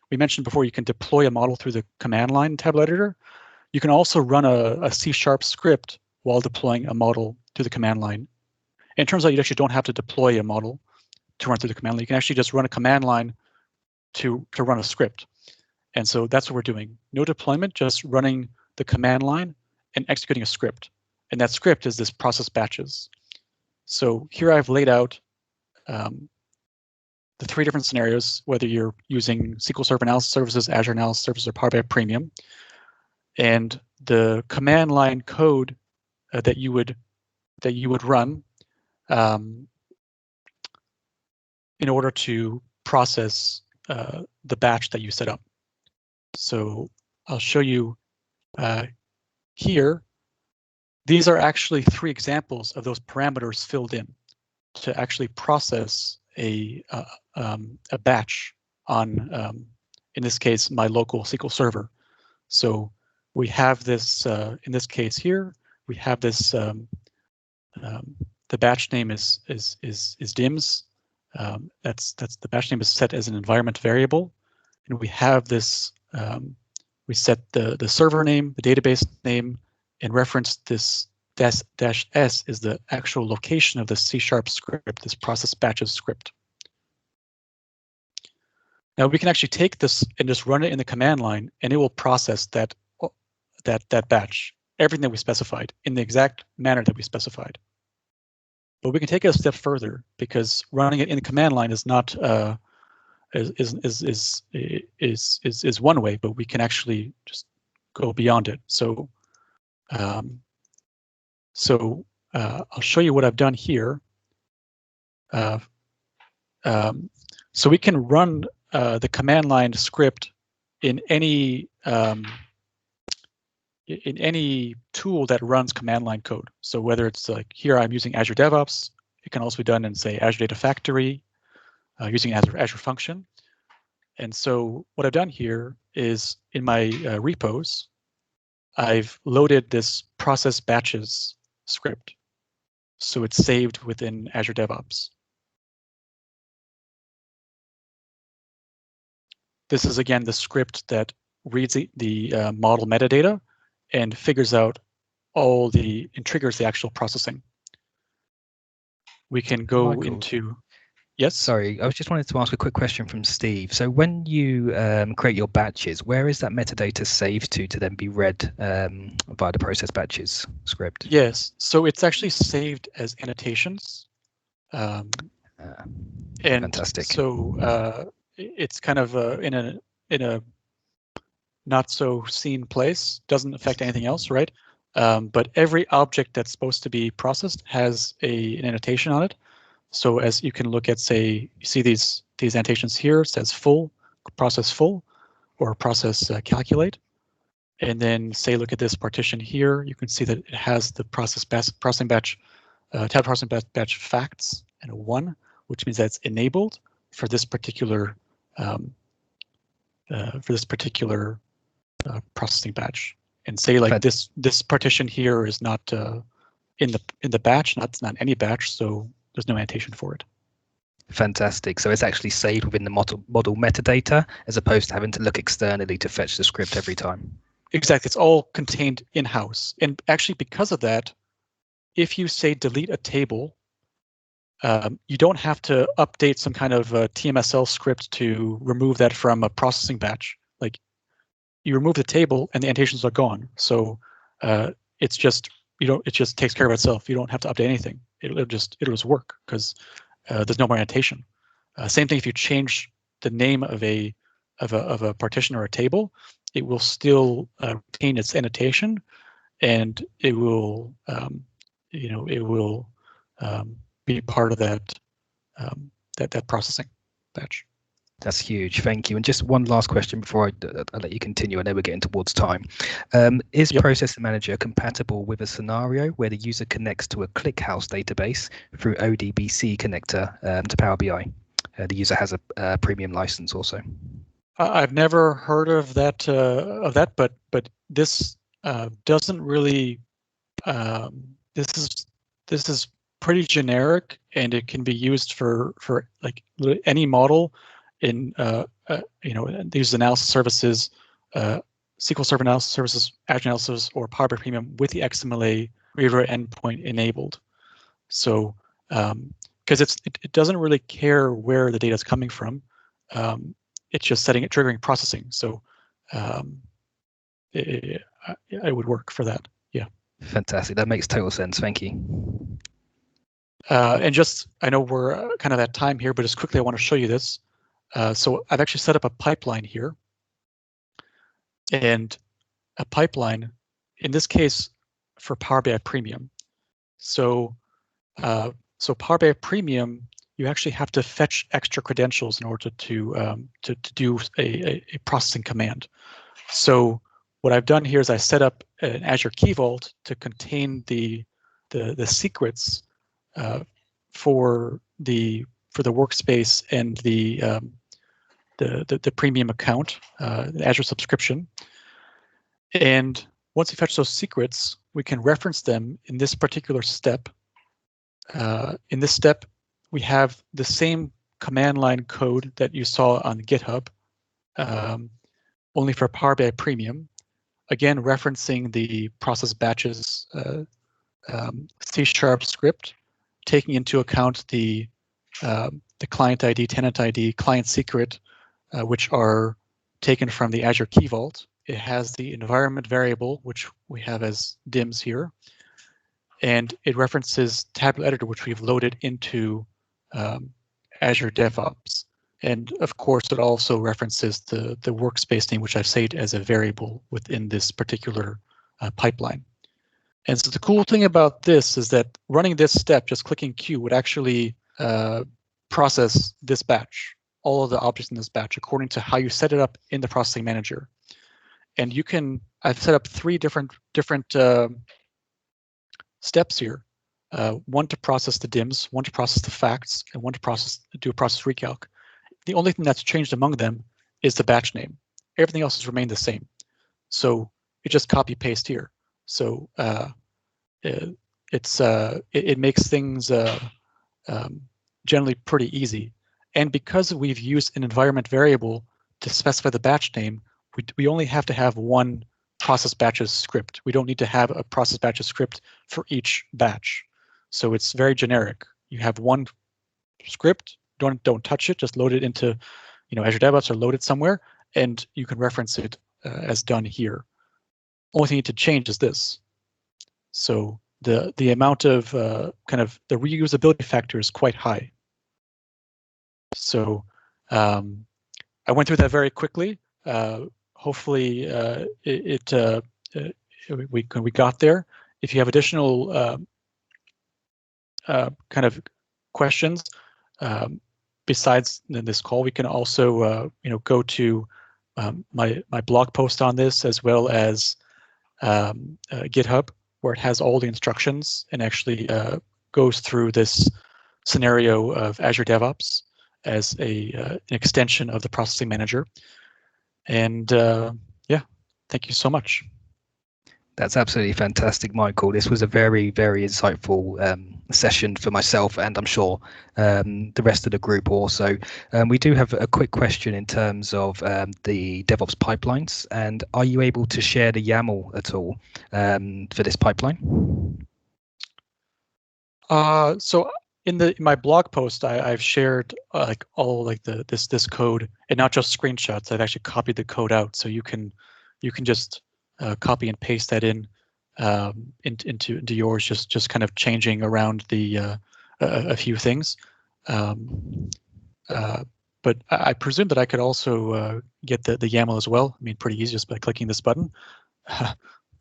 We mentioned before, you can deploy a model through the command line in Tabular Editor. You can also run a C# script while deploying a model through the command line. And it turns out you actually don't have to deploy a model to run through the command line. You can actually just run a command line to run a script. And so that's what we're doing. No deployment, just running the command line and executing a script. And that script is this process batches. So here I've laid out the three different scenarios, whether you're using SQL Server Analysis Services, Azure Analysis Services, or Power BI Premium, and the command line code that you would run in order to process the batch that you set up. So I'll show you here these are actually 3 examples of those parameters filled in to actually process a batch on, in this case, my local SQL server. So we have this, in this case here, we have this, the batch name is dims. That's the batch name is set as an environment variable, and we have this. We set the server name, the database name, and reference this -s is the actual location of the C# script, this process batches script. Now we can actually take this and just run it in the command line, and it will process that batch, everything that we specified in the exact manner that we specified. But we can take it a step further, because running it in the command line is not is one way, but we can actually just go beyond it. So I'll show you what I've done here. So we can run the command line script in any tool that runs command line code. So whether it's like here, I'm using Azure DevOps. It can also be done in, say, Azure Data Factory, using Azure Function. And so what I've done here is in my repos, I've loaded this process batches script. So it's saved within Azure DevOps. This is, again, the script that reads the model metadata and figures out all and triggers the actual processing. We can go Michael, into, yes? Sorry, I just wanted to ask a quick question from Steve. So when you create your batches, where is that metadata saved to then be read via the process batches script? Yes, so it's actually saved as annotations. And fantastic. So it's kind of in a not so seen place, doesn't affect anything else, right? But every object that's supposed to be processed has an annotation on it. So as you can look at, say, you see these annotations here, it says full, process full, or process calculate. And then say, look at this partition here, you can see that it has the processing batch, tab processing batch facts and a 1, which means that it's enabled for this particular processing batch. And say like this partition here is not in the batch, it's not any batch, so there's no annotation for it. Fantastic. So it's actually saved within the model metadata, as opposed to having to look externally to fetch the script every time. Exactly. It's all contained in-house. And actually, because of that, if you say delete a table, you don't have to update some kind of TMSL script to remove that from a processing batch. Like, you remove the table and the annotations are gone. So it's just, it just takes care of itself. You don't have to update anything. It'll just work because there's no more annotation. Same thing if you change the name of a partition or a table, it will still retain its annotation, and it will be part of that that processing batch. That's huge. Thank you. And just one last question before I let you continue. I know we're getting towards time. Is Process Manager compatible with a scenario where the user connects to a ClickHouse database through ODBC connector to Power BI? The user has a premium license also. I've never heard of that, but this doesn't really. This is pretty generic, and it can be used for like any model in these analysis services, SQL Server analysis services, Azure analysis, or Power BI Premium with the XMLA reader endpoint enabled. So because it doesn't really care where the data is coming from. It's just triggering processing. So it would work for that. Yeah. Fantastic. That makes total sense. Thank you. And just, I know we're kind of at time here, but just quickly, I want to show you this. So I've actually set up a pipeline here. And a pipeline, in this case, for Power BI Premium. So Power BI Premium, you actually have to fetch extra credentials in order to do a processing command. So what I've done here is I set up an Azure Key Vault to contain the secrets for the workspace and the premium account, the Azure subscription. And once we fetch those secrets, we can reference them in this particular step. In this step, we have the same command line code that you saw on GitHub, only for Power BI Premium. Again, referencing the process batches C# script, taking into account the client ID, tenant ID, client secret, which are taken from the Azure Key Vault. It has the environment variable, which we have as dims here, and it references Tabular Editor, which we've loaded into Azure DevOps. And of course, it also references the workspace name, which I've saved as a variable within this particular pipeline. And so the cool thing about this is that running this step, just clicking Q, would actually process this batch, all of the objects in this batch, according to how you set it up in the processing manager. And you can, I've set up three different steps here. One to process the dims, one to process the facts, and one to do a process recalc. The only thing that's changed among them is the batch name. Everything else has remained the same. So you just copy paste here. So it makes things generally pretty easy. And because we've used an environment variable to specify the batch name, we only have to have one process batches script. We don't need to have a process batches script for each batch. So it's very generic. You have one script, don't touch it, just load it into Azure DevOps or load it somewhere, and you can reference it as done here. Only thing you need to change is this. So the amount of kind of the reusability factor is quite high. So I went through that very quickly. Hopefully we got there. If you have additional kind of questions besides this call, we can also go to my blog post on this, as well as GitHub, where it has all the instructions and actually goes through this scenario of Azure DevOps as an extension of the processing manager. And yeah, thank you so much. That's absolutely fantastic, Michael. This was a very, very insightful session for myself, and I'm sure the rest of the group also. We do have a quick question in terms of the DevOps pipelines, and are you able to share the YAML at all for this pipeline? So in my blog post, I've shared this code, and not just screenshots. I've actually copied the code out, so you can just copy and paste that into yours, just kind of changing around a few things. But I presume that I could also get the YAML as well. I mean, pretty easy just by clicking this button,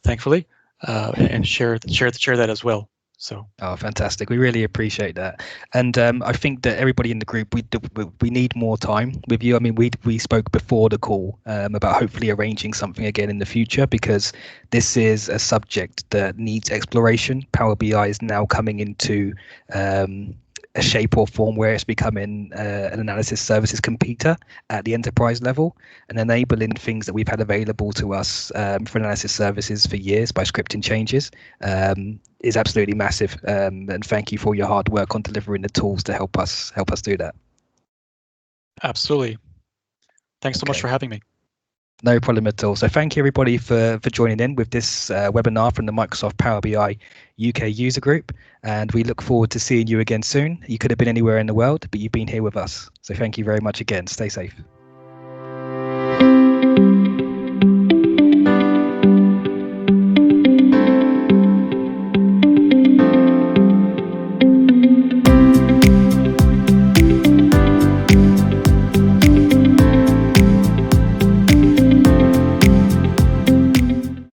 thankfully, and share that as well. So. Oh, fantastic! We really appreciate that, and I think that everybody in the group, we need more time with you. I mean, we spoke before the call about hopefully arranging something again in the future, because this is a subject that needs exploration. Power BI is now coming into a shape or form where it's becoming an analysis services competitor at the enterprise level, and enabling things that we've had available to us for analysis services for years by scripting changes is absolutely massive. And thank you for your hard work on delivering the tools to help us do that. Absolutely. Thanks so much for having me. No problem at all. So thank you everybody for joining in with this webinar from the Microsoft Power BI UK user group, and we look forward to seeing you again soon. You could have been anywhere in the world, but you've been here with us. So thank you very much again. Stay safe.